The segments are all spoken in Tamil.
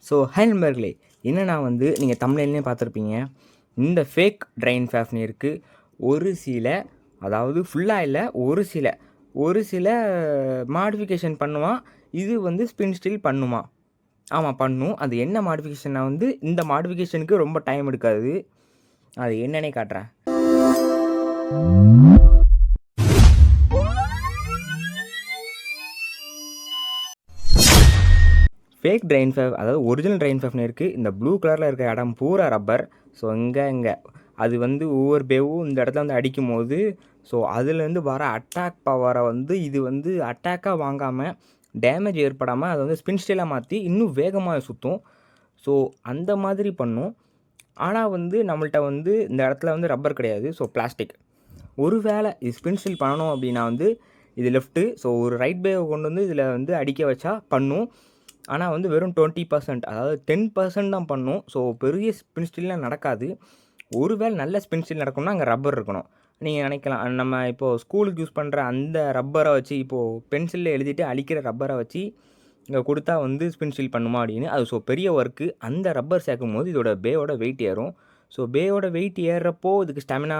ஸோ ஹை நண்பர்களே, என்னன்னா வந்து நீங்கள் தமிழ்லேயே பார்த்துருப்பீங்க. இந்த ஃபேக் ட்ரைன் ஃபேஃப்னியருக்கு ஒரு சில, அதாவது ஃபுல்லாக இல்லை, ஒரு சில மாடிஃபிகேஷன் பண்ணுவான். இது வந்து ஸ்பின் ஸ்டில் பண்ணுமா? ஆமாம், பண்ணும். அது என்ன மாடிஃபிகேஷன்னா வந்து இந்த மாடிஃபிகேஷனுக்கு ரொம்ப டைம் எடுக்காது. அது என்னன்னே காட்டுறேன். ஃபேக் ட்ரைன் ஃபேஃப், அதாவது ஒரிஜினல் ட்ரைன் ஃபேஃப்னியருக்கு இந்த ப்ளூ கலரில் இருக்க இடம் பூரா ரப்பர். ஸோ இங்கே அது வந்து ஒவ்வொரு பேவும் இந்த இடத்துல வந்து அடிக்கும் போது, ஸோ அதுலேருந்து வர அட்டாக் பவரை வந்து இது வந்து அட்டாக்காக வாங்காமல், டேமேஜ் ஏற்படாமல் அதை வந்து ஸ்பின் ஸ்டைலாக மாற்றி இன்னும் வேகமாக சுற்றும். ஸோ அந்த மாதிரி பண்ணும். ஆனால் வந்து நம்மள்ட்ட வந்து இந்த இடத்துல வந்து ரப்பர் கிடையாது. So plastic. ஒரு வேளை இது ஸ்பின் ஸ்டில் பண்ணணும் அப்படின்னா வந்து இது லெஃப்ட்டு. ஸோ ஒரு ரைட் பேவை கொண்டு வந்து இதில் வந்து அடிக்க வச்சா பண்ணும். ஆனால் வந்து வெறும் 20%, அதாவது 10% தான் பண்ணும். ஸோ பெரிய ஸ்பின் ஸ்டில்லாம் நடக்காது. ஒருவேளை நல்ல ஸ்பின் ஸ்டில் நடக்கணும்னா அங்கே ரப்பர் இருக்கணும். நீங்கள் நினைக்கலாம், நம்ம இப்போது ஸ்கூலுக்கு யூஸ் பண்ணுற அந்த ரப்பரை வச்சு, இப்போது பென்சிலில் எழுதிட்டு அழிக்கிற ரப்பரை வச்சு இங்கே கொடுத்தா வந்து ஸ்பின் ஸ்டில் பண்ணுமா அப்படின்னு. அது ஸோ பெரிய ஒர்க்கு. அந்த ரப்பர் சேர்க்கும் போது இதோட பேயோட வெயிட் ஏறும். ஸோ பேயோட வெயிட் ஏறுறப்போ இதுக்கு ஸ்டாமினா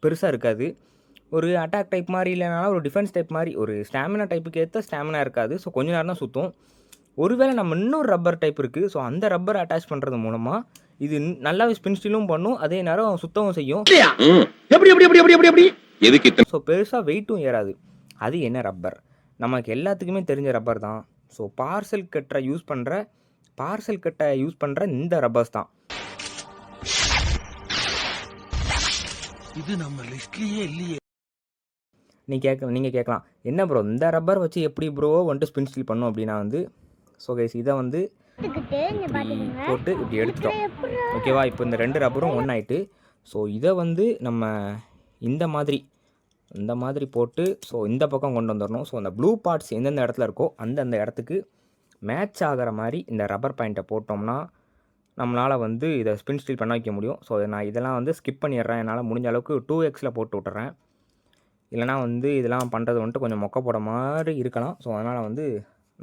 பெருசாக இருக்காது. ஒரு அட்டாக் டைப் மாதிரி இல்லைனாலும் ஒரு டிஃபென்ஸ் டைப் மாதிரி, ஒரு ஸ்டாமினா டைப்புக்கு ஏற்ற ஸ்டாமினா இருக்காது. ஸோ கொஞ்ச நேரம் தான் சுற்றும். ஒருவேளை நம்ம இன்னொரு ரப்பர் டைப் இருக்குது. ஸோ அந்த ரப்பர் அட்டாச் பண்ணுறது மூலமாக இது நல்லாவே ஸ்பின் ஸ்டிலும் பண்ணும், அதே நேரம் சுத்தவும் செய்யும். ஸோ பெருசாக வெயிட்டும் ஏறாது. அது என்ன ரப்பர்? நமக்கு எல்லாத்துக்குமே தெரிஞ்ச ரப்பர் தான். ஸோ பார்சல் கட்டை யூஸ் பண்ணுற இந்த ரப்பர்ஸ் தான். இது நம்ம லிஸ்ட்லயே இல்லையே. நீங்கள் கேட்கலாம், என்ன ப்ரோ இந்த ரப்பர் வச்சு எப்படி ப்ரோ வந்துட்டு ஸ்பின் ஸ்டில் பண்ணும் அப்படின்னா வந்து, ஸோ கைஸ் இதை வந்து போட்டு இப்படி எடுத்துட்டோம். ஓகேவா? இப்போ இந்த 2 ரப்பரும் ஒன்றாயிட்டு, ஸோ இதை வந்து நம்ம இந்த மாதிரி போட்டு, ஸோ இந்த பக்கம் கொண்டு வந்துடணும். ஸோ அந்த ப்ளூ பார்ட்ஸ் எந்தெந்த இடத்துல இருக்கோ அந்தந்த இடத்துக்கு மேட்ச் ஆகிற மாதிரி இந்த ரப்பர் பாயிண்ட்டை போட்டோம்னா நம்மளால் வந்து இதை ஸ்பின் ஸ்டில் பண்ண வைக்க முடியும். ஸோ நான் இதெல்லாம் வந்து ஸ்கிப் பண்ணிடுறேன். என்னால் முடிஞ்ச அளவுக்கு 2xல் போட்டு விட்டுறேன். இல்லைனா வந்து இதெல்லாம் பண்ணுறது வந்துட்டு கொஞ்சம் மொக்க போட மாதிரி இருக்கலாம். ஸோ அதனால் வந்து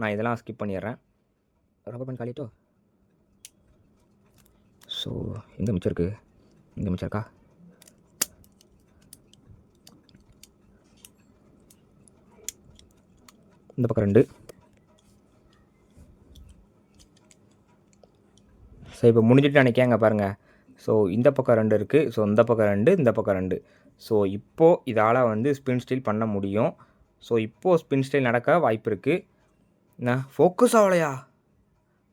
நான் இதெல்லாம் ஸ்கிப் பண்ணிடுறேன். Rubber band காலிட்டோ. ஸோ எங்கே மிச்சம் இருக்குது? இங்கே மிச்சம் இருக்கா? இந்த பக்கம் 2. ஸோ இப்போ முடிஞ்சிட்டு நினைக்காங்க பாருங்கள். ஸோ இந்த பக்கம் 2 இருக்குது. ஸோ இந்த பக்கம் 2, இந்த பக்கம் 2. ஸோ இப்போது இதால் வந்து ஸ்பின் ஸ்டில் பண்ண முடியும். ஸோ இப்போது ஸ்பின் ஸ்டில் நடக்க வாய்ப்பு இருக்குது. என்ன ஃபோக்கஸ் ஆகலையா?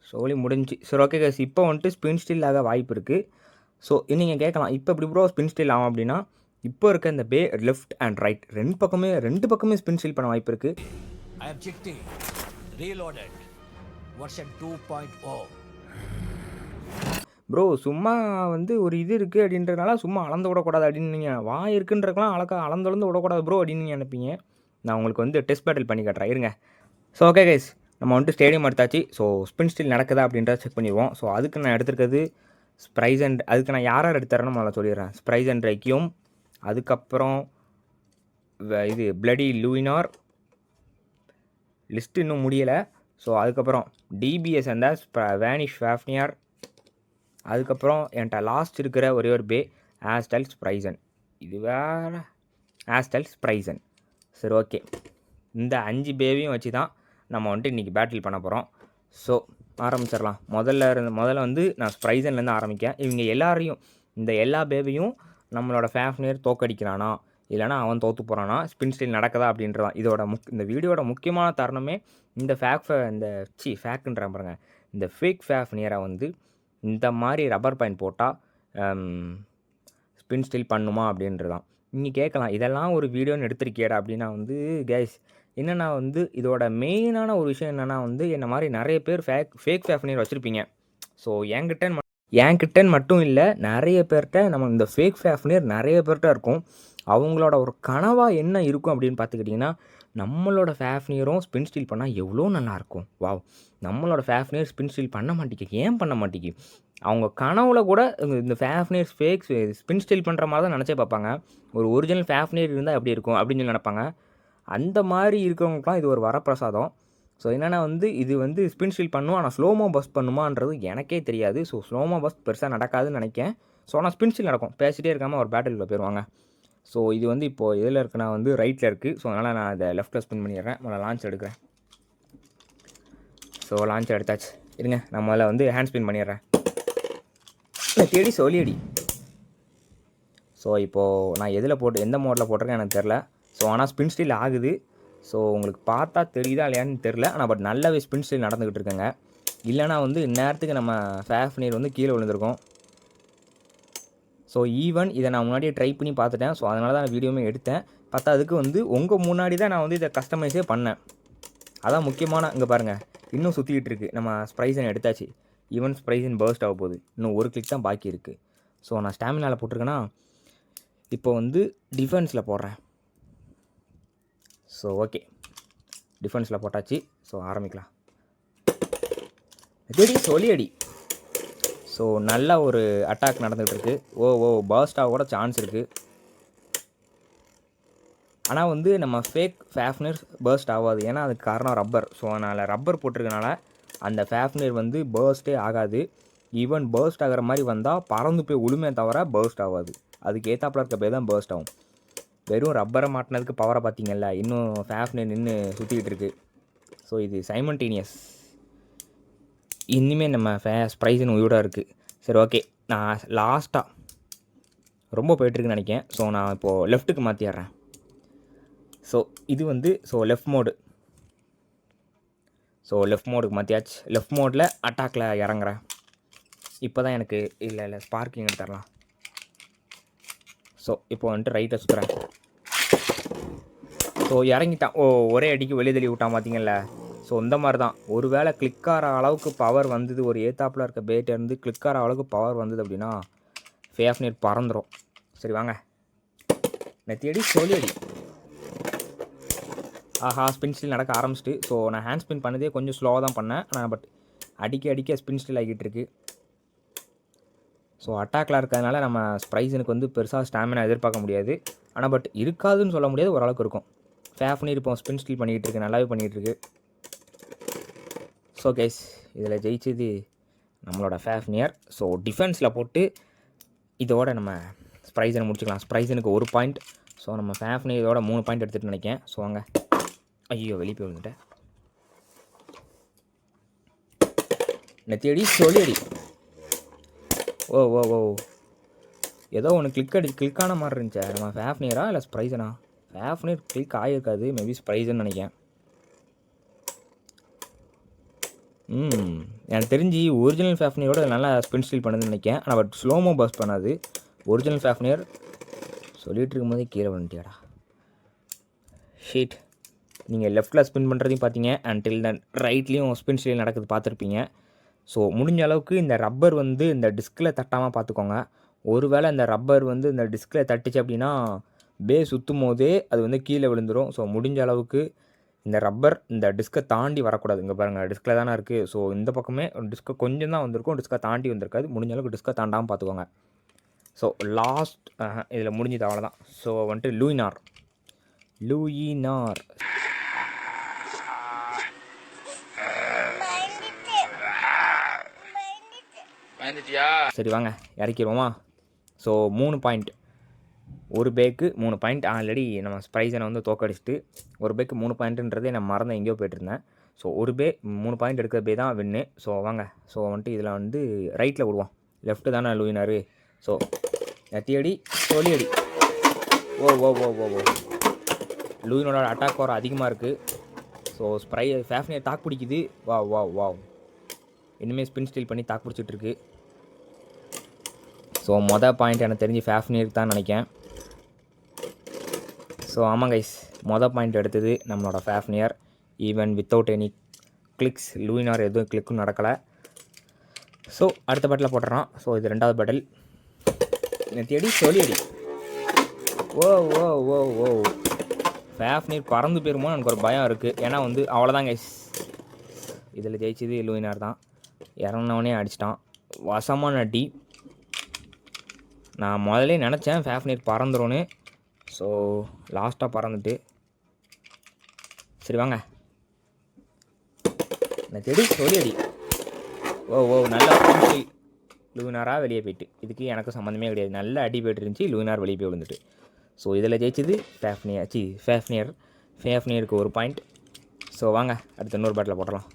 சோலி முடிஞ்சு. சரி, ஓகே கைஸ், இப்போ வந்துட்டு ஸ்பின் ஸ்டில் ஆக வாய்ப்பு இருக்குது. ஸோ நீங்கள் கேட்கலாம், இப்போ எப்படி ப்ரோ ஸ்பின் ஸ்டில் ஆகும் அப்படின்னா, இப்போ இருக்க இந்த பே லெஃப்ட் அண்ட் ரைட் ரெண்டு பக்கமே ஸ்பின் ஸ்டில் பண்ண வாய்ப்பு இருக்குது. ப்ரோ சும்மா வந்து ஒரு இது இருக்குது அப்படின்றதுனால சும்மா அளந்து விடக்கூடாது அப்படின்னு நீங்கள் வாய் இருக்குன்றதுலாம் அளந்து விடக்கூடாது ப்ரோ அப்படின்னு நீங்கள் நினைப்பீங்க. நான் உங்களுக்கு வந்து டெஸ்ட் பேட்டில் பண்ணி காட்டுறேன், இருங்க. ஸோ ஓகே கைஸ், நம்ம வந்துட்டு ஸ்டேடியம் எடுத்தாச்சு. ஸோ ஸ்பின் ஸ்டில் நடக்குதா அப்படின்றத செக் பண்ணிடுவோம். ஸோ அதுக்கு நான் எடுத்துருக்கிறது ஸ்ப்ரைஸ் அண்ட், அதுக்கு நான் யார் எடுத்துறேன்னு முதல்ல சொல்லிடுறேன். ஸ்ப்ரைஸ் அண்ட் ரெக்யூம், அதுக்கப்புறம் இது பிளடி லூயினார், லிஸ்ட்டு இன்னும் முடியலை. ஸோ அதுக்கப்புறம் டிபிஎஸ் அந்த வேனிஷ் ஃபேஃப்னியர், அதுக்கப்புறம் என்கிட்ட லாஸ்ட் இருக்கிற ஒரே ஒரு பே ஆஸ்டல் ஸ்ப்ரைசன். இது வேறு ஆஸ்டல் ஸ்ப்ரைசன். சரி, ஓகே, இந்த 5 பேவையும் வச்சு தான் நம்ம வந்துட்டு இன்றைக்கி பேட்டில் பண்ண போகிறோம். ஸோ ஆரம்பிச்சிடலாம். முதல்ல வந்து நான் ஸ்ப்ரைசன்லேருந்து ஆரம்பிக்கேன். இவங்க எல்லாரையும், இந்த எல்லா பேவையும் நம்மளோட ஃபேஃப்னியர் தோக்கடிக்கிறானா இல்லைனா அவன் தோற்று போகிறானா, ஸ்பின் ஸ்டில் நடக்குதா அப்படின்றதான் இதோட இந்த வீடியோட முக்கியமான தருணமே. இந்த ஃபேக்குன்ற பாருங்க, இந்த ஃபேக் ஃபேஃப்னியரை வந்து இந்த மாதிரி ரப்பர் பாயிண்ட் போட்டால் ஸ்பின் ஸ்டில் பண்ணுமா அப்படின்றதான். நீங்கள் கேட்கலாம், இதெல்லாம் ஒரு வீடியோன்னு எடுத்திருக்கியடா அப்படின்னா வந்து கைஸ், என்னென்னா வந்து இதோட மெயினான ஒரு விஷயம் என்னென்னா வந்து என்ன மாதிரி நிறைய பேர் ஃபேக் ஃபேஃப்னியர் வச்சுருப்பீங்க. ஸோ என்கிட்டன் மட்டும் இல்லை, நிறைய பேர்கிட்ட நம்ம இந்த ஃபேக் ஃபேஃப்னியர் நிறைய பேர்கிட்ட இருக்கும். அவங்களோட ஒரு கனவாக என்ன இருக்கும் அப்படின்னு பார்த்துக்கிட்டிங்கன்னா, நம்மளோட ஃபேஃப்னியரும் ஸ்பின் ஸ்டில் பண்ணால் எவ்வளோ நல்லாயிருக்கும். வாவ், நம்மளோட ஃபேஃப்னியர் ஸ்பின் ஸ்டில் பண்ண மாட்டேங்கி, ஏன் பண்ண மாட்டேங்கி? அவங்க கனவுல கூட இந்த ஃபேஃப்னியர் ஃபேக் ஸ்பின் ஸ்டில் பண்ணுற மாதிரி தான் நினச்சே பார்ப்பாங்க. ஒரு ஒரிஜினல் ஃபேஃப்னியர் இருந்தால் எப்படி இருக்கும் அப்படின்னு சொல்லி நினைப்பாங்க. அந்த மாதிரி இருக்கிறவங்களுக்குலாம் இது ஒரு வரப்பிரசாதம். ஸோ என்னென்னா வந்து இது வந்து ஸ்பின் ஸ்டீல் பண்ணும், ஆனால் ஸ்லோமோ பஸ்ட் பண்ணுமான்றது எனக்கே தெரியாது. ஸோ ஸ்லோமோ பஸ்ட் பெருசாக நடக்காதுன்னு நினைக்கிறேன். ஸோ ஆனால் ஸ்பின் ஸ்டீல் நடக்கும். பேசிகிட்டே இருக்காமல் ஒரு பேட்டில் போயிடுவாங்க. ஸோ இது வந்து இப்போது எதில் இருக்குன்னா வந்து ரைட்டில் இருக்குது. ஸோ அதனால் நான் இதை லெஃப்ட்டில் ஸ்பின் பண்ணிடுறேன். முதல்ல லான்ச் எடுக்கிறேன். ஸோ லான்ச் எடுத்தாச்சு. இருங்க நான் முதல்ல வந்து ஹேண்ட் ஸ்பின் பண்ணிடுறேன். தேடி சொல்லியடி. ஸோ இப்போது நான் எதில் எந்த மோடில் போட்டிருக்கேன் எனக்கு தெரில. ஸோ ஆனால் ஸ்பின் ஸ்டீல் ஆகுது. ஸோ உங்களுக்கு பார்த்தா தெரியுதா இல்லையான்னு தெரில. ஆனால் பட் நல்லாவே ஸ்பின் ஸ்டீல் நடந்துக்கிட்டு இருக்குங்க. இல்லைனா வந்து இந்நேரத்துக்கு நம்ம ஃபேஃப்னீர் வந்து கீழே விழுந்திருக்கோம். ஸோ ஈவன் இதை நான் முன்னாடியே ட்ரை பண்ணி பார்த்துட்டேன். ஸோ அதனால தான் வீடியோவுமே எடுத்தேன். அதுக்கு வந்து உங்கள் முன்னாடி தான் நான் வந்து இதை கஸ்டமைஸே பண்ணேன். அதான் முக்கியமான இங்கே பாருங்கள் இன்னும் சுற்றிக்கிட்டு இருக்குது. நம்ம ஸ்ப்ரைசன் எடுத்தாச்சு. ஈவன் ஸ்ப்ரைசன் பர்ஸ்ட் ஆக போகுது. இன்னும் ஒரு கிளிக் தான் பாக்கி இருக்குது. ஸோ நான் ஸ்டாமினாவில் போட்டிருக்கேன்னா இப்போ வந்து டிஃபென்ஸில் போடுறேன். ஸோ ஓகே டிஃபென்ஸில் போட்டாச்சு. ஸோ ஆரம்பிக்கலாம். அடி சொல்லி அடி. ஸோ நல்ல ஒரு அட்டாக் நடந்துகிட்டு இருக்குது. பர்ஸ்டாக கூட சான்ஸ் இருக்குது. ஆனால் வந்து நம்ம ஃபேக் ஃபேஃப்னர் பர்ஸ்ட் ஆகாது. ஏன்னா அதுக்கு காரணம் ரப்பர். ஸோ அதனால் ரப்பர் போட்டிருக்கனால அந்த ஃபேஃப்னர் வந்து பர்ஸ்ட்டே ஆகாது. ஈவன் பர்ஸ்ட் ஆகிற மாதிரி வந்தால் பறந்து போய் உளுமே தவிர பர்ஸ்ட் ஆகாது. அதுக்கு ஏத்தாப்பில் இருக்க போய் தான் பர்ஸ்ட் ஆகும். வெறும் ரப்பரை மாட்டினதுக்கு பவரை பார்த்தீங்கல்ல, இன்னும் ஃபேஃப்னர் நின்று சுற்றிக்கிட்டு இருக்குது. ஸோ இது சைமல்டேனியஸ். இன்னுமே நம்ம ஸ்ப்ரைசன் உயிரோட இருக்குது. சரி ஓகே நான் லாஸ்ட்டாக ரொம்ப போய்ட்டுருக்குன்னு நினைக்கிறேன். ஸோ நான் இப்போது லெஃப்ட்டுக்கு மாற்றிடுறேன். ஸோ இது வந்து லெஃப்ட் மோடு. ஸோ லெஃப்ட் மோடுக்கு மாற்றியாச்சு. லெஃப்ட் மோடில் அட்டாக்கில் இறங்குறேன். இப்போ தான் எனக்கு இல்லை ஸ்பார்க்கிங் எடுத்துடலாம். ஸோ இப்போ வந்துட்டு ரைட்டை சுற்றுறேன். ஸோ இறங்கிட்டான். ஒரே அடிக்கு வெளியே தள்ளி விட்டான் பார்த்தீங்கல்ல. ஸோ இந்த மாதிரி தான் ஒரு வேளை கிளிக் ஆகிற அளவுக்கு பவர் வந்தது, ஒரு ஏத்தாப்பில் இருக்க பேட்டேருந்து கிளிக் ஆகிற அளவுக்கு பவர் வந்தது அப்படின்னா ஃபேஃப்னர் பறந்துடும். சரி வாங்க நெத்தி அடி சொல்லி அடி. ஆஹா ஸ்பின் ஸ்டில் நடக்க ஆரம்பிச்சிட்டு. ஸோ நான் ஹேண்ட் ஸ்பின் பண்ணதே கொஞ்சம் ஸ்லோவாக தான் பண்ணேன். ஆனால் பட் அடிக்க ஸ்பின் ஸ்டில் ஆகிட்டு இருக்கு. ஸோ அட்டாக்லாம் இருக்கிறதுனால நம்ம ஸ்ப்ரைசனுக்கு வந்து பெருசாக ஸ்டாமினா எதிர்பார்க்க முடியாது. ஆனால் பட் இருக்காதுன்னு சொல்ல முடியாது, ஓரளவுக்கு இருக்கும். ஃபேஃப்னர் இப்போ ஸ்பின் ஸ்டில் பண்ணிகிட்டு இருக்கு, நல்லாவே பண்ணிகிட்டு இருக்கு. ஸோ கைஸ் இதில் ஜெயிச்சது நம்மளோட ஃபேஃப்னர். ஸோ டிஃபென்ஸில் போட்டு இதோட நம்ம ஸ்ப்ரைசனை முடிச்சுக்கலாம். ஸ்ப்ரைசனுக்கு 1 பாயிண்ட். ஸோ நம்ம ஃபேஃப்னர் இதோட 3 பாயிண்ட் எடுத்துகிட்டு நினைக்கிறேன். ஸோ வாங்க. ஐயோ வெளியே போய் வந்துட்டேன். நெத்தி அடி சொல்லி அடி. ஓ ஏதோ ஒன்று கிளிக் ஆன மாதிரி இருந்துச்சு. நம்ம ஃபேஃப்னரா இல்லை ஸ்ப்ரைசனா? ஃபேஃப்னர் கிளிக் ஆகியிருக்காது, மேபி ஸ்ப்ரைசன் நினைக்கிறேன். எனக்கு தெரிஞ்சு ஒரிஜினல் ஃபேஃப்னரோட நல்லா ஸ்பின் ஸ்டீல் பண்ணுதுன்னு நினைக்கிறேன். ஆனால் பட் ஸ்லோமோ பஸ் பண்ணாது. ஒரிஜினல் ஃபேஃப்னர் சொல்லிகிட்டு இருக்கும்போதே கீழே வந்துட்டியாடா. ஷீட். நீங்கள் லெஃப்ட்டில் ஸ்பின் பண்ணுறதையும் பார்த்தீங்க, அண்டில் தென் ரைட்லேயும் ஸ்பின் ஸ்டீல் நடக்குது பார்த்துருப்பீங்க. ஸோ முடிஞ்ச அளவுக்கு இந்த ரப்பர் வந்து இந்த டிஸ்கில் தட்டாமல் பார்த்துக்கோங்க. ஒருவேளை இந்த ரப்பர் வந்து இந்த டிஸ்கில் தட்டுச்சு அப்படின்னா சுற்றும் போதே அது வந்து கீழே விழுந்துடும். ஸோ முடிஞ்ச அளவுக்கு இந்த ரப்பர் இந்த டிஸ்கை தாண்டி வரக்கூடாது. இங்கே பாருங்கள் டிஸ்கில் தானே இருக்குது. ஸோ இந்த பக்கமே டிஸ்கை கொஞ்சம் தான் வந்திருக்கும், டிஸ்கை தாண்டி வந்திருக்காது. முடிஞ்ச அளவுக்கு டிஸ்கை தாண்டாமல் பார்த்துக்கோங்க. ஸோ லாஸ்ட் இதில் முடிஞ்சது அவ்வளோதான். ஸோ வந்துட்டு லூயினார் சரி வாங்க இறக்கிடுவோமா. So 3 point. ஒரு பேக்கு 3 பாயிண்ட். ஆல்ரெடி நம்ம ஸ்ப்ரைசனை வந்து தோக்கடிச்சிட்டு ஒரு பேக்கு 3 பாயிண்ட்டுன்றதே நான் மறந்து எங்கேயோ போய்ட்டுருந்தேன். ஸோ ஒரு 3 பாயிண்ட் எடுக்கிற பே தான் வின்னு. ஸோ வாங்க. ஸோ வந்துட்டு இதில் வந்து ரைட்டில் விடுவோம். லெஃப்ட்டு தானே லூயினார். ஸோ நெத்தியடி சொல்லியடி. ஓ லூயினோட அட்டாக் பவர் அதிகமாக இருக்குது. ஸோ ஃபேஃப்னர் தாக்கு பிடிக்குது. வா இனிமேல் ஸ்பின் ஸ்டீல் பண்ணி தாக்கு பிடிச்சிட்ருக்கு. ஸோ மொதல் பாயிண்ட் எனக்கு தெரிஞ்சு ஃபேஃப்னர் தான் நினைக்கிறேன். ஸோ ஆமாம் கைஸ், மொதல் பாயிண்ட் எடுத்தது நம்மளோட Fafnir. Even without any clicks. லூயினார் எதுவும் கிளிக்கும் நடக்கலை. ஸோ அடுத்த பேட்டில் போட்டுறான். ஸோ இது 2வது பேட்டில். நெத்தியடி சொல்லியடி. ஓ ஃபேஃப்னர் பறந்து போயிருமோன்னு எனக்கு ஒரு பயம் இருக்குது. ஏன்னா வந்து அவ்வளோதான் கைஸ், இதில் ஜெயிச்சது லூயினார் தான். இறங்கினவனே அடிச்சிட்டான். வசமான அடி. நான் முதல்ல நினச்சேன் ஃபேஃப்னர் பறந்துரும்னு. ஸோ லாஸ்ட்டாக பறந்துட்டு. சரி வாங்க நான் செடி சொல்லி அடி. ஓ நல்லா பிரின்சில் லூனாராக வெளியே போயிட்டு. இதுக்கு எனக்கு சம்மந்தமே கிடையாது. நல்ல அடி போய்ட்டு இருந்துச்சு, லூனார் வெளியே போய் விழுந்துட்டு. ஸோ இதில் ஜெயிச்சது ஃபேஃப்னியருக்கு 1 பாயிண்ட். ஸோ வாங்க அடுத்த இன்னொரு பேட்டில் போட்டலாம்.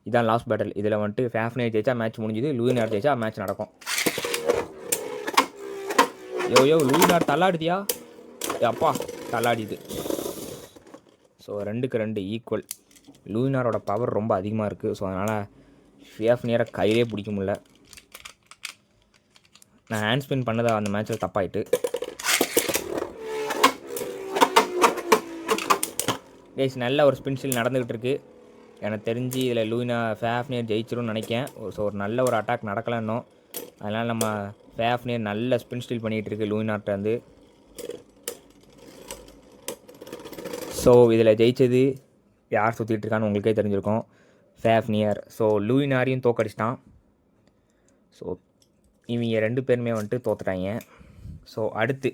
இதான் லாஸ்ட் பேட்டில். இதில் வந்துட்டு ஃபேஃப்னியர் ஜெயிச்சா மேட்ச் முடிஞ்சுது, லூனார் ஜெயிச்சா மேட்ச் நடக்கும். யோ லூனார் தள்ளாடுதியா? அப்பா தள்ளாடிது. ஸோ 2க்கு 2 ஈக்குவல். லூனாரோட பவர் ரொம்ப அதிகமாக இருக்குது. ஸோ அதனால் ஃபேஃப்னியரை கையிலே பிடிக்க முடியல. நான் ஹேண்ட் ஸ்பின் பண்ணதை அந்த மேட்ச்சில் தப்பாயிட்டு. கேஸ் நல்ல ஒரு ஸ்பின் ஸ்டில் நடந்துக்கிட்டு இருக்குது. எனக்கு தெரிஞ்சு இதில் ஃபேஃப்னியர் ஜெயிச்சிரும்னு நினைக்கிறேன். ஸோ ஒரு நல்ல ஒரு அட்டாக் நடக்கலாம் இன்னும். அதனால் நம்ம ஃபேஃப்னியர் நல்ல ஸ்பின் ஸ்டில் பண்ணிகிட்டு இருக்கு லூனார்ட்ட வந்து. ஸோ இதில் ஜெயிச்சது யார் சுற்றிட்டு இருக்கான்னு உங்களுக்கே தெரிஞ்சிருக்கும், ஃபேஃப்னியர். ஸோ லூனாரையும் தோக்கடிச்சிட்டான். ஸோ இவங்க 2 பேருமே வந்துட்டு தோத்துட்டாங்க. ஸோ அடுத்து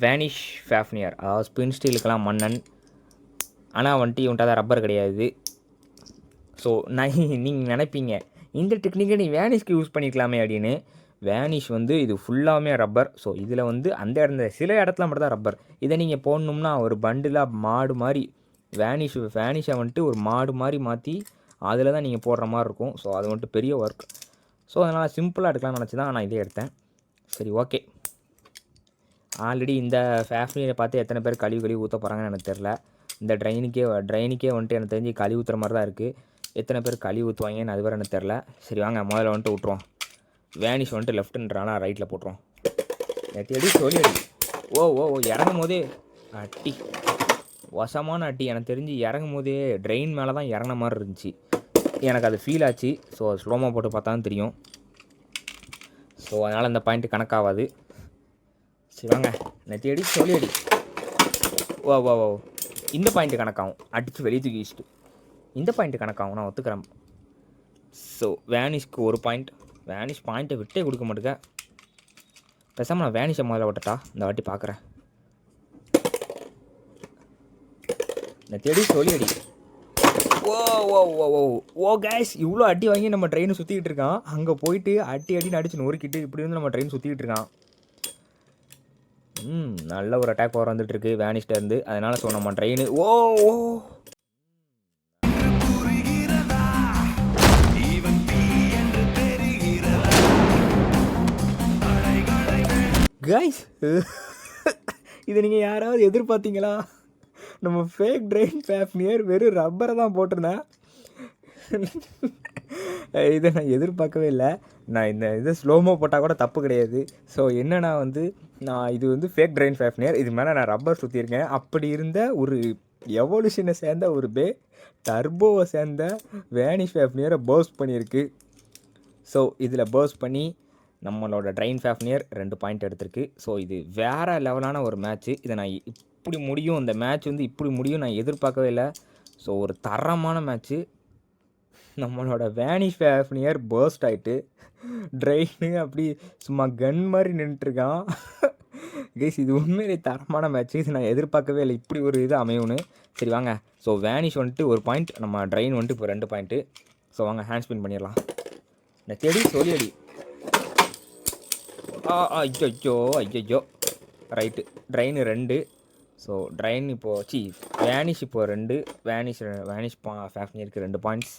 வேனிஷ் ஃபேஃப்னியர், அதாவது ஸ்பின் ஸ்டீலுக்கெல்லாம் மன்னன். ஆனால் வந்துட்டு இவன்ட்டு தான் ரப்பர் கிடையாது. ஸோ நீங்கள் நினைப்பீங்க இந்த டெக்னிக்கை நீ வேனிஷ்க்கு யூஸ் பண்ணிக்கலாமே அப்படின்னு. வேனிஷ் வந்து இது ஃபுல்லாகவே ரப்பர். ஸோ இதில் வந்து அந்த சில இடத்துல மட்டும் தான் ரப்பர். இதை நீங்கள் போடணும்னா ஒரு பண்டிலாக மாடு மாதிரி வேனிஷை வந்துட்டு ஒரு மாடு மாதிரி மாற்றி அதில் தான் நீங்கள் போடுற மாதிரி இருக்கும். ஸோ அது வந்துட்டு பெரிய ஒர்க். ஸோ அதனால் சிம்பிளாக எடுக்கலாம்னு நினச்சி தான் நான் இதே எடுத்தேன். சரி ஓகே. ஆல்ரெடி இந்த ஃபேஃப்னியரை பார்த்து எத்தனை பேர் கழுவி ஊற்ற போகிறாங்கன்னு எனக்கு தெரில. இந்த ட்ரைனுக்கே வந்துட்டு எனக்கு தெரிஞ்சு கழுவி ஊற்றுற மாதிரி தான் இருக்குது. எத்தனை பேர் கழுவி ஊற்றுவாங்கன்னு அது வேறு எனக்கு தெரில. சரி வாங்க முதல்ல வந்துட்டு விட்ருவோம். வேனிஷ் வந்துட்டு லெஃப்ட்டுன்றானா ரைட்டில் போட்டுருவோம். அடி சொல்லி அடி. ஓ இறங்கும் போதே அட்டி, வசமான அட்டி. எனக்கு தெரிஞ்சு இறங்கும் போதே ட்ரெயின் மேலே தான் இறங்கின மாதிரி இருந்துச்சு. எனக்கு அது ஃபீல் ஆச்சு. ஸோ ஸ்லோமோ போட்டு பார்த்தா தான் தெரியும். ஸோ அதனால் அந்த பாயிண்ட்டு கணக்காகாது. சரி வாங்க நெத்தி சொல்லி அடி. ஓ இந்த பாயிண்ட்டு கணக்காகும். அடித்து வெளியே தூக்கி வச்சுட்டு இந்த பாயிண்ட்டு கணக்காகும், நான் ஒத்துக்கிறேன். So வேனிஷ்க்கு 1 point. வேனிஷ் பாயிண்ட்டை விட்டே கொடுக்க மாட்டேங்க. பேசாமல் நான் வேனிஷை முதல்ல விட்டட்டா இந்த வாட்டி பார்க்குறேன். நெத்தி சொல்லி அடி. ஓ கேஸ், இவ்வளோ அடி வாங்கி நம்ம ட்ரெயினை சுற்றிக்கிட்டு இருக்கான். அங்கே போயிட்டு அடின்னு அடிச்சு நொறுக்கிட்டு இப்படி வந்து நம்ம ட்ரெயின் சுற்றிக்கிட்டு இருக்கான். நல்ல ஒரு அட்டாக் வர வந்துட்டுருக்கு வேனிஷ்டேருந்து. அதனால் ஸோ நம்ம ட்ரெயின் கைஸ், இதை நீங்கள் யாராவது எதிர்பார்த்தீங்களா? நம்ம ஃபேக் ட்ரெயின் ஃபேஃப்னியர் வெறும் ரப்பரை தான் போட்டிருந்தேன். இதை நான் எதிர்பார்க்கவே இல்லை. நான் இதை ஸ்லோமோ போட்டால் கூட தப்பு கிடையாது. ஸோ என்னன்னா வந்து நான் இது வந்து ஃபேக் ட்ரெயின் ஃபேஃப்னியர், இது மேலே நான் ரப்பர் சுற்றியிருக்கேன். அப்படி இருந்த ஒரு எவல்யூஷனை சேர்ந்த ஒரு டர்போவை சேர்ந்த வேனிஷ் ஃபேஃப்னியரை பர்ஸ்ட் பண்ணியிருக்கு. ஸோ இதில் பர்ஸ்ட் பண்ணி நம்மளோட ட்ரெயின் ஃபேஃப்னியர் 2 பாயிண்ட் எடுத்திருக்கு. ஸோ இது வேறு லெவலான ஒரு மேட்ச்சு. இதை நான் இப்படி முடியும், இந்த மேட்ச் வந்து இப்படி முடியும் நான் எதிர்பார்க்கவே இல்லை. ஸோ ஒரு தரமான மேட்ச்சு. நம்மளோட வேனிஷ் ஃபேஃப்னியர் பர்ஸ்ட் ஆகிட்டு ட்ரெயின் அப்படி சும்மா கன் மாதிரி நின்றுட்டுருக்கான். கைஸ் இது உண்மையிலே தரமான மேட்ச்சு. இது நான் எதிர்பார்க்கவே இல்லை இப்படி ஒரு இது அமையும்னு. சரி வாங்க. ஸோ வேனிஷ் வந்துட்டு 1 பாயிண்ட், நம்ம ட்ரெயின் வந்துட்டு இப்போ 2 பாயிண்ட்டு. ஸோ வாங்க ஹேண்ட் ஸ்பின் பண்ணிடலாம். இந்த செடி சொல்லி அடி. ஐயோ ரைட்டு. ட்ரெயின் 2. ஸோ ட்ரெயின் இப்போது வேனிஷ் இப்போ 2. வேனிஷ் ஃபேஃப்னியருக்கு 2 பாயிண்ட்ஸ்.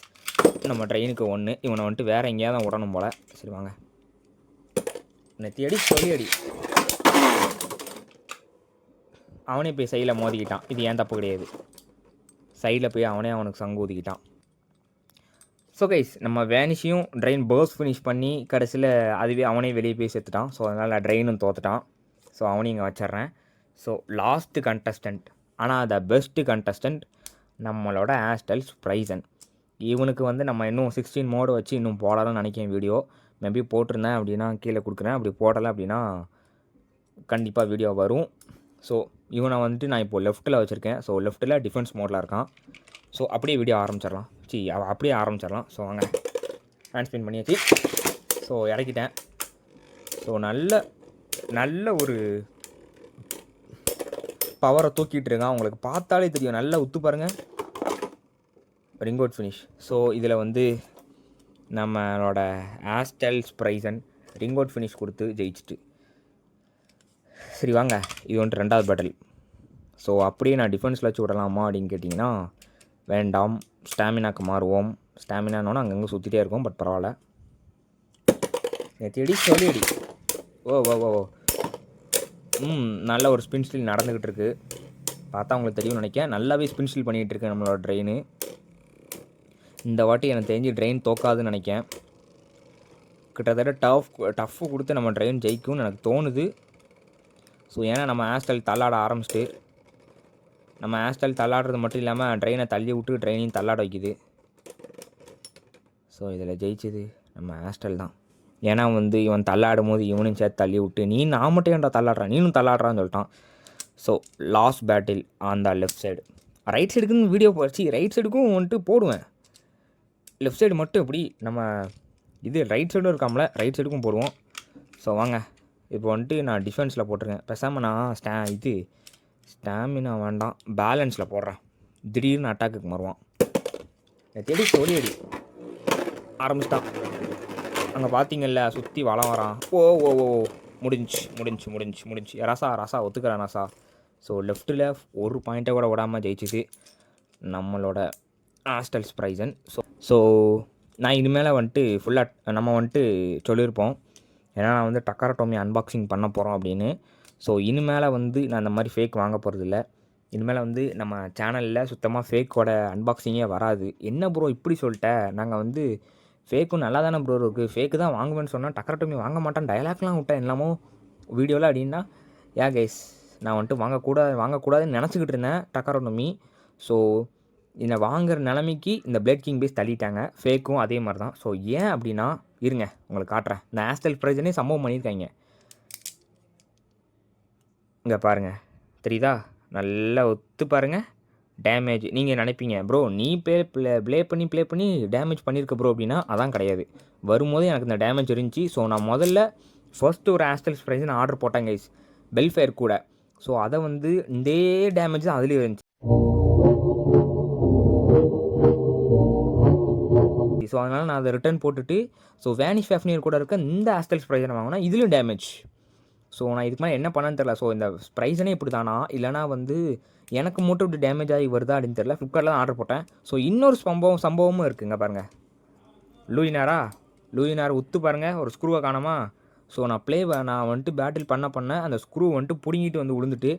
நம்ம ட்ரெயினுக்கு 1. இவனை வந்துட்டு வேறு எங்கேயாவது தான் விடணும் போல். சரி வாங்க நெத்தி அடி சொல்லி அடி. அவனே போய் சைடில் மோதிக்கிட்டான். இது ஏன் தப்பு கிடையாது. சைடில் போய் அவனுக்கு சங்கு ஊதிக்கிட்டான். ஸோ கைஸ் நம்ம வேனிஷையும் ட்ரெயின் பர்ஸ்ட் ஃபினிஷ் பண்ணி கடைசியில் அதுவே அவனே வெளியே போய் செத்துட்டான். ஸோ அதனால் ட்ரெயினும் தோத்துட்டான். ஸோ அவனையும் இங்கே வச்சிட்றேன். ஸோ லாஸ்ட்டு கண்டஸ்டன்ட், ஆனால் த பெஸ்ட்டு கண்டஸ்டன்ட் நம்மளோட ஆஸ்டல் ஸ்ப்ரைசன். இவனுக்கு வந்து நம்ம இன்னும் 16 மோடு வச்சு இன்னும் போடலாம்னு நினைக்கிறேன். வீடியோ மேபி போட்டிருந்தேன் அப்படின்னா கீழே கொடுக்குறேன். அப்படி போடலை அப்படின்னா கண்டிப்பாக வீடியோ வரும். ஸோ இவனை வந்துட்டு நான் இப்போது லெஃப்ட்டில் வச்சுருக்கேன். ஸோ லெஃப்ட்டில் டிஃபென்ஸ் மோடில் இருக்கான். ஸோ அப்படியே வீடியோ ஆரம்பிச்சிடலாம். அப்படியே ஆரம்பிச்சிடலாம். ஸோ வாங்க ஹேண்ட் ஸ்பின் பண்ணியாச்சு. ஸோ இறக்கிட்டேன். ஸோ நல்ல ஒரு பவரை தூக்கிட்டு இருக்கான். உங்களுக்கு பார்த்தாலே தெரியும். நல்லா உத்து பாருங்கள். ரிங்கோட் ஃபினிஷ். ஸோ இதில் வந்து நம்மளோட ஆஸ்டல்ஸ் ப்ரைசன் ரிங்கோட் ஃபினிஷ் கொடுத்து ஜெயிச்சிட்டு. சரி வாங்க, இது வந்துட்டு 2வது பேட்டில். ஸோ அப்படியே நான் டிஃபென்ஸில் வச்சு விடலாமா அப்படின்னு கேட்டிங்கன்னா வேண்டாம், ஸ்டாமினாக்கு மாறுவோம். ஸ்டாமினானோன்னா அங்கங்கே சுற்றிட்டே இருக்கும், பட் பரவாயில்ல. தேடி சொல்லிடி. ஓ ஓ ஓ நல்ல ஒரு ஸ்பின் ஸ்டில் நடந்துக்கிட்டு இருக்கு. பார்த்தா உங்களுக்கு தெரியும்னு நினைக்கிறேன். நல்லாவே ஸ்பின் ஸ்டில் பண்ணிகிட்டு இருக்கு நம்மளோட ட்ரெயின். இந்த வாட்டி எனக்கு தெரிஞ்சு ட்ரெயின் தோக்காதுன்னு நினைக்கிறேன். கிட்டத்தட்ட டஃப்பு கொடுத்து நம்ம ட்ரெயின் ஜெயிக்கும்னு எனக்கு தோணுது. ஸோ ஏன்னா நம்ம ஆஸ்டல் தள்ளாட ஆரம்பிச்சிட்டு, நம்ம ஆஸ்டல் தள்ளாடுறது மட்டும் இல்லாமல் ட்ரெயினை தள்ளி விட்டு ட்ரெயினையும் தள்ளாட வைக்குது. ஸோ இதில் ஜெயிச்சது நம்ம ஆஸ்டல் தான். ஏன்னா வந்து இவன் தள்ளாடும் போது இவனையும் சேர்த்து தள்ளி விட்டு நான் மட்டும் ஏன்டா தள்ளாடுறான், நீனும் தள்ளாடுறான்னு சொல்லிட்டான். So last battle on the left side. Right சைடுக்குன்னு வீடியோ போச்சு, ரைட் சைடுக்கும் வந்துட்டு போடுவேன். லெஃப்ட் சைடு மட்டும் எப்படி நம்ம இது ரைட் சைடும் இருக்காமல, ரைட் சைடுக்கும் போடுவோம். ஸோ வாங்க, இப்போ வந்துட்டு நான் டிஃபென்ஸில் போட்டிருக்கேன். பேசாமல் நான் ஸ்டாமினா வேண்டாம், பேலன்ஸில் போடுறேன். திடீர்னு அட்டாக்குக்கு மாறுவான். தேடி ஓடி ஆரம்பிச்சிட்டான். அங்கே பார்த்தீங்கல்ல, சுற்றி வளம் வரான். ஓ ஓ ஓ முடிஞ்சு ரசா ஒத்துக்கிறேன் ரசா. ஸோ லெஃப்ட்டில் ஒரு பாயிண்ட்டை கூட விடாமல் ஜெயிச்சிது நம்மளோட ஆஸ்டல்ஸ் ப்ரைசன். ஸோ நான் இனிமேல் வந்துட்டு ஃபுல்லாக நம்ம வந்துட்டு சொல்லியிருப்போம், ஏன்னா நான் வந்து டக்காரடோமி அன்பாக்சிங் பண்ண போகிறோம் அப்படின்னு. ஸோ இனிமேல் வந்து நான் இந்த மாதிரி ஃபேக் வாங்க போகிறதில்ல. இனிமேல் வந்து நம்ம சேனலில் சுத்தமாக ஃபேக்கோட அன்பாக்சிங்கே வராது. என்ன ப்ரோ இப்படி சொல்லிட்டேன், நாங்கள் வந்து ஃபேக்கும் நல்லா தானே ப்ரோ இருக்குது, ஃபேக்கு தான் வாங்குவேன்னு சொன்னால் டக்காரடோமி வாங்க மாட்டேன் டைலாக்லாம் விட்டேன் எல்லாமோ வீடியோவில் அப்படின்னா. கைஸ், நான் வந்துட்டு வாங்கக்கூடாதுன்னு நினச்சிக்கிட்டு இருந்தேன் டக்காரடோமி. ஸோ இந்த வாங்குற நிலைமைக்கு இந்த பிளேட் கிங் பேஸ் தள்ளிட்டாங்க. ஃபேக்கும் அதே மாதிரி தான். ஸோ ஏன் அப்படின்னா, இருங்க உங்களுக்கு காட்டுறேன். இந்த ஆஸ்டல் ப்ரைஸனே சம்பவம் பண்ணியிருக்காங்க. இங்கே பாருங்கள், தெரியுதா? நல்லா ஒத்து பாருங்கள். டேமேஜ் நீங்கள் நினைப்பீங்க ப்ரோ நீ ப்ளே பண்ணி டேமேஜ் பண்ணியிருக்க ப்ரோ அப்படின்னா, அதான் கிடையாது. வரும்போது எனக்கு இந்த டேமேஜ் இருந்துச்சு. ஸோ நான் ஃபர்ஸ்ட்டு ஒரு ஆஸ்டல்ஸ் ப்ரைஸ்னு ஆர்டர் போட்டேன் கைஸ், பெல்ஃபயர் கூட. ஸோ அதை வந்து இதே டேமேஜ் தான் அதுலேயும் இருந்துச்சு. ஸோ அதனால் நான் அதை ரிட்டர்ன் போட்டுட்டு, ஸோ வேனிஷ் ஃபேஃப்னியர் கூட இருக்க இந்த ஆஸ்டல்ஸ் ப்ரைஸனை வாங்கினா இதுலேயும் டேமேஜ். ஸோ நான் இதுக்கு மேலே என்ன பண்ணேன்னு தெரில. ஸோ இந்த ப்ரைஸனே இப்படி தானா, இல்லைனா வந்து எனக்கு மட்டும் இப்படி டேமேஜ் ஆகி வருதா அப்படின்னு தெரில. ஃப்ளிப்கார்ட்டில் தான் ஆர்டர் போட்டேன். ஸோ இன்னொரு சம்பவமும் இருக்குங்க பாருங்கள். லூயினார் உத்து பாருங்கள், ஒரு ஸ்க்ரூவை காணாமா. ஸோ நான் வந்துட்டு பேட்டில் பண்ண அந்த ஸ்க்ரூ வந்துட்டு பிடுங்கிட்டு வந்து விழுந்துட்டு.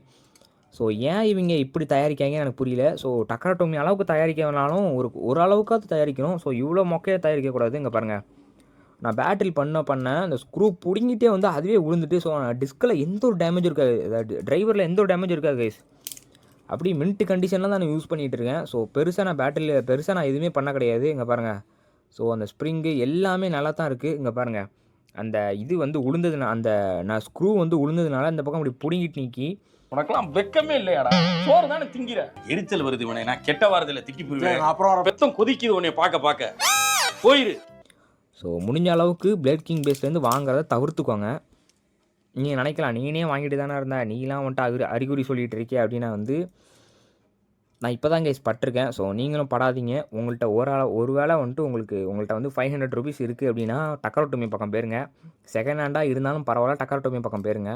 ஸோ ஏன் இவங்க இப்படி தயாரிக்காங்கன்னு எனக்கு புரியல. ஸோ டக்காரடோமி அளவுக்கு தயாரிக்கனாலும் ஒரு அளவுக்காவது தயாரிக்கணும். ஸோ இவ்வளோ மொக்கையாக தயாரிக்கக்கூடாது. இங்கே பாருங்கள், நான் பேட்டில் பண்ண அந்த ஸ்க்ரூ பிடுங்கிட்டே வந்து அதுவே விழுந்துட்டு. ஸோ டிஸ்கில் எந்த ஒரு டேமேஜ் இருக்காது, டிரைவரில் எந்த ஒரு டேமேஜ் இருக்காது கைஸ். அப்படி மின்ட் கண்டிஷனில் தான் நான் யூஸ் பண்ணிகிட்டு இருக்கேன். ஸோ பெருசாக நான் எதுவுமே பண்ண கிடையாது. இங்கே பாருங்கள், ஸோ அந்த ஸ்ப்ரிங்கு எல்லாமே நல்லா தான் இருக்குது. இங்கே பாருங்கள், அந்த இது வந்து நான் ஸ்க்ரூ வந்து உளுந்ததுனால இந்த பக்கம் அப்படி பிடுங்கிட்டு நீக்கி. உனக்கெல்லாம் வெக்கமே இல்லையாடா? சோறு தானே திங்கிற. எரிச்சல் வருது இவனை, நான் கெட்ட வாரத்தில் திக்கி போயிடுவேன். அப்புறம் பெத்தம் கொதிக்குது உன்னை பார்க்க போயிரு. ஸோ முடிஞ்ச அளவுக்கு பிளேட் கிங் பேஸ்லேருந்து வாங்குறத தவிர்த்துக்கோங்க. நீங்கள் நினைக்கலாம், நீனே வாங்கிட்டு தானே இருந்தா, நீலாம் வந்துட்டு அறிகுறி சொல்லிகிட்டு இருக்கே அப்படின்னா வந்து நான் இப்போ தான் கைஸ் பட்டிருக்கேன். ஸோ நீங்களும் படாதீங்க. உங்கள்கிட்ட ஒரு வேளை வந்துட்டு உங்கள்கிட்ட வந்து 500 ருபீஸ் இருக்குது அப்படின்னா டக்காரடோமி பக்கம் போயிருங்க. செகண்ட் ஹேண்டாக இருந்தாலும் பரவாயில்ல, டக்காரடோமி பக்கம் போயிருங்க.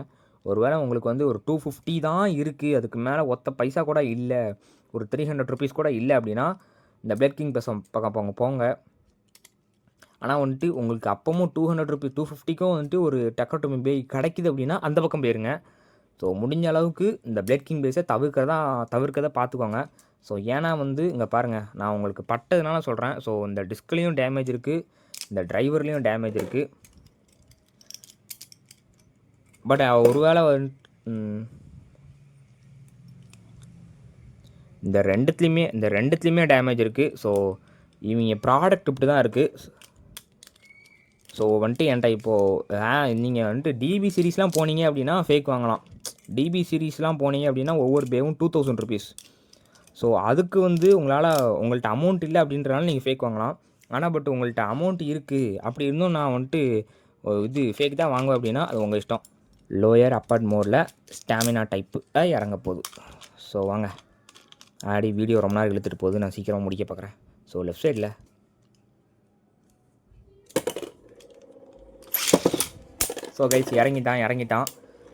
ஒரு வேளை உங்களுக்கு வந்து ஒரு 250 தான் இருக்குது, அதுக்கு மேலே ஒத்த பைசா கூட இல்லை, ஒரு 300 ருபீஸ் கூட இல்லை அப்படின்னா இந்த பிளேட் கிங் பக்கம் போங்க. ஆனால் வந்துட்டு உங்களுக்கு அப்பவும் 200 ருபீஸ் 250க்கும் வந்துட்டு ஒரு டக்காரடோமி பே கிடைக்குது அப்படின்னா அந்த பக்கம் போயிருங்க. ஸோ முடிஞ்ச அளவுக்கு இந்த பிளேட் கிங் பேஸை தவிர்க்கதை பார்த்துக்கோங்க. ஸோ ஏன்னா வந்து இங்கே பாருங்கள், நான் உங்களுக்கு பட்டதுனால சொல்கிறேன். ஸோ இந்த டிஸ்க்லேயும் டேமேஜ் இருக்குது, இந்த டிரைவர்லேயும் டேமேஜ் இருக்குது. பட் ஒரு வேளை இந்த ரெண்டுத்துலேயுமே டேமேஜ் இருக்குது. ஸோ இவங்க ப்ராடக்ட் இப்படி தான் இருக்குது. ஸோ வந்துட்டு என்கிட்ட இப்போது நீங்கள் வந்துட்டு டிபி சீரீஸ்லாம் போனீங்க அப்படின்னா ஃபேக் வாங்கலாம். டிபி சீரீஸ்லாம் போனீங்க அப்படின்னா ஒவ்வொரு பேவும் 2000 ருபீஸ். ஸோ அதுக்கு வந்து உங்கள்கிட்ட அமௌண்ட் இல்லை அப்படின்றனால நீங்கள் ஃபேக் வாங்கலாம். ஆனால் பட் உங்கள்கிட்ட அமௌண்ட் இருக்குது அப்படி இருந்தும் நான் வந்துட்டு இது ஃபேக் தான் வாங்குவேன் அப்படின்னா அது உங்கள் இஷ்டம். லோயர் அப்பர் மோடில் ஸ்டாமினா டைப்பு இறங்க போகுது. ஸோ வாங்க, வீடியோ ரொம்ப நேரம் இழுத்துட்டு போகுது, நான் சீக்கிரம் முடிக்க பார்க்குறேன். ஸோ லெஃப்ட் சைடில் ஸோ கைஸ் இறங்கிட்டான்.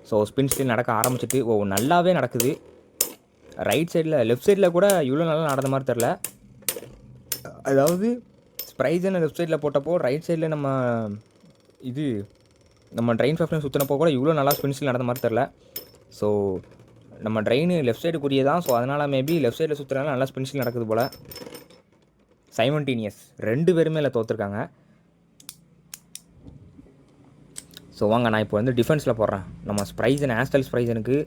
ஸோ ஸ்பின் ஸ்டில் நடக்க ஆரம்பிச்சிட்டு நல்லாவே நடக்குது. ரைட் சைடில் லெஃப்ட் சைடில் கூட இவ்வளோ நல்லா நடந்த மாதிரி தெரில. அதாவது ஸ்ப்ரைசனை லெஃப்ட் சைடில் போட்டப்போ ரைட் சைடில் நம்ம ட்ரெயின் ஃபேஃப்னு சுற்றினப்போ கூட இவ்வளோ நல்லா ஸ்பின் ஸ்டில் நடந்த மாதிரி தெரில. ஸோ நம்ம ட்ரெயின் லெஃப்ட் சைடுக்குரிய தான். ஸோ அதனால் மேபி லெஃப்ட் சைடில் சுற்றுறதுனால நல்லா ஸ்பின் ஸ்டில் நடக்குது போல். சைமல்டேனியஸ் 2 பேருமே இல்லை தோற்றுருக்காங்க. ஸோ வாங்க நான் இப்போ வந்து டிஃபென்ஸில் போடுறேன். நம்ம ஆஸ்டல் ஸ்ப்ரைசனுக்கு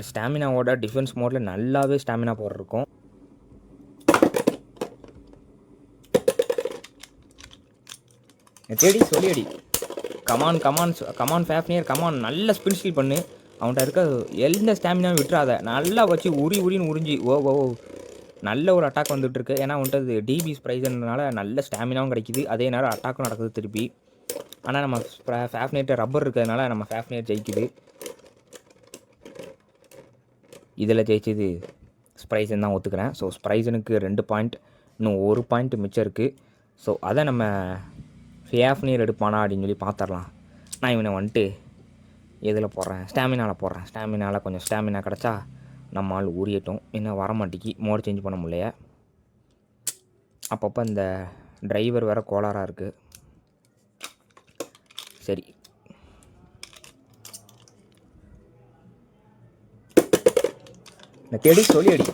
ஸ்டாமினாவோட டிஃபென்ஸ் மோடில் நல்லாவே ஸ்டாமினா போடுறோம். தேடி சொல்லியடி. கமான் ஃபேஃப்னியர் கமான், நல்ல ஸ்பின் ஸ்டில் பண்ணு. அவன்கிட்ட இருக்க எந்த ஸ்டாமினாவும் விட்டுறாத. நல்லா வச்சு உரின்னு உறிஞ்சி நல்ல ஒரு அட்டாக் வந்துட்டுருக்கு. ஏன்னா வந்துட்டு டிபி ஸ்ப்ரைசன்றனால நல்ல ஸ்டாமினாவும் கிடைக்கிது, அதே நேரம் அட்டாக்கும் நடக்குது திருப்பி. ஆனால் நம்ம ஃபேஃப்னேட்டை ரப்பர் இருக்கிறதுனால நம்ம ஃபேஃப்னேட் ஜெயிக்குது. இதில் ஜெயிச்சது ஸ்ப்ரைசன் தான் ஒத்துக்கிறேன். ஸோ ஸ்ப்ரைசனுக்கு 2 பாயிண்ட், இன்னும் 1 பாயிண்ட் மிச்சம் இருக்குது. ஸோ அதை நம்ம ஃபேஃப்னியர் எடுப்பானா அப்படின்னு சொல்லி பார்த்துடலாம். நான் இவனை வந்துட்டு எதில் போடுறேன், ஸ்டாமினாவில் போடுறேன். ஸ்டாமினாவில் கொஞ்சம் ஸ்டாமினா கிடச்சா நம்ம ஆள் உரியட்டும். இன்னும் வரமாட்டிக்கு மோட் சேஞ்ச் பண்ண முடியல. அப்பப்போ இந்த டிரைவர் வேறு கோளாறாக இருக்குது. சரி, நான் தேடி சொல்லியடி.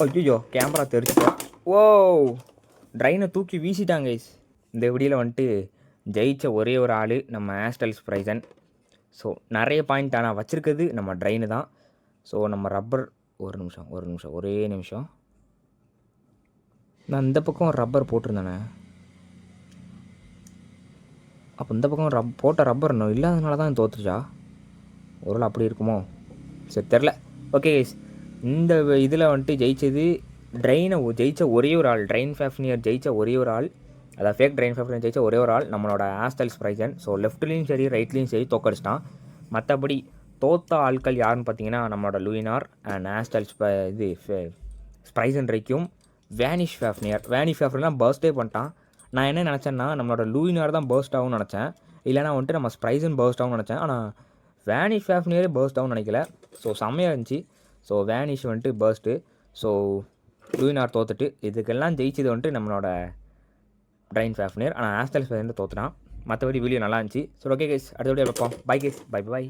ஐயோ கேமரா தெரிச்சுட்டேன். ட்ரைனை தூக்கி வீசிட்டாங்க கைஸ். இந்த வீடியோவில் வந்துட்டு ஜெயித்த ஒரே ஒரு ஆள் நம்ம ஆஸ்டல் ஸ்ப்ரைசன். ஸோ நிறைய பாயிண்ட் ஆனால் வச்சுருக்கிறது நம்ம ட்ரைனு தான். ஸோ நம்ம ரப்பர் ஒரே நிமிஷம். நான் இந்த பக்கம் ரப்பர் போட்டிருந்தேனே, அப்போ இந்த பக்கம் போட்ட ரப்பர் இன்னும் இல்லாதனால தான் தோற்றுச்சா? ஒரு வேளை அப்படி இருக்குமோ? சரி தெரில. ஓகே கைஸ், இந்த இதில் வந்துட்டு ஜெயிச்ச ஒரே ஒரு ஆள், ட்ரெயின் ஃபேஃப்னியர் ஜெயித்த ஒரே ஒரு ஆள், அதாவது ஃபேக் ட்ரெயின் ஃபேஃப்னியர் ஜெயித்த ஒரே ஒரு ஆள் நம்மளோட ஆஸ்டல் ஸ்ப்ரைசன். ஸோ லெஃப்ட்லேயும் சரி ரைட்லேயும் சரி தோக்கடிச்சிட்டான். மற்றபடி தோத்த ஆட்கள் யாருன்னு பார்த்தீங்கன்னா நம்மளோட லூயினார் அண்ட் ஆஸ்டல் ஸ்ப்ரைசன் ரைக்கும் வேனிஷ் ஃபேஃப்னியர் பர்ஸ்டே பண்ணிட்டான். நான் என்ன நினச்சேன்னா நம்மளோட லூயினார் தான் பர்ஸ்ட் ஆகும்னு நினச்சேன், இல்லைனா வந்துட்டு நம்ம ஸ்ப்ரைசன் பர்ஸ்ட் ஆகும்னு நினச்சேன். ஆனால் வேனிஷ் ஃபேஃப்னியரே பர்ஸ்ட் ஆகும்னு நினைக்கல. ஸோ செம்மையாக இருந்துச்சு. ஸோ வேனிஷ் வந்துட்டு பர்ஸ்ட்டு. ஸோ லூயினார் தோத்துட்டு இதுக்கெல்லாம் ஜெயிச்சது வந்துட்டு நம்மளோட ட்ரெயின் ஃபேஃப்னியர். ஆனால் ஆஸ்டல் ஸ்ப்ரைசன் தோத்துட்டான். மற்றபடி வீடியோ நல்லா இருந்துச்சு. ஸோ ஓகே கைஸ், அடுத்த வீடியோ பார்ப்போம். Bye guys, by.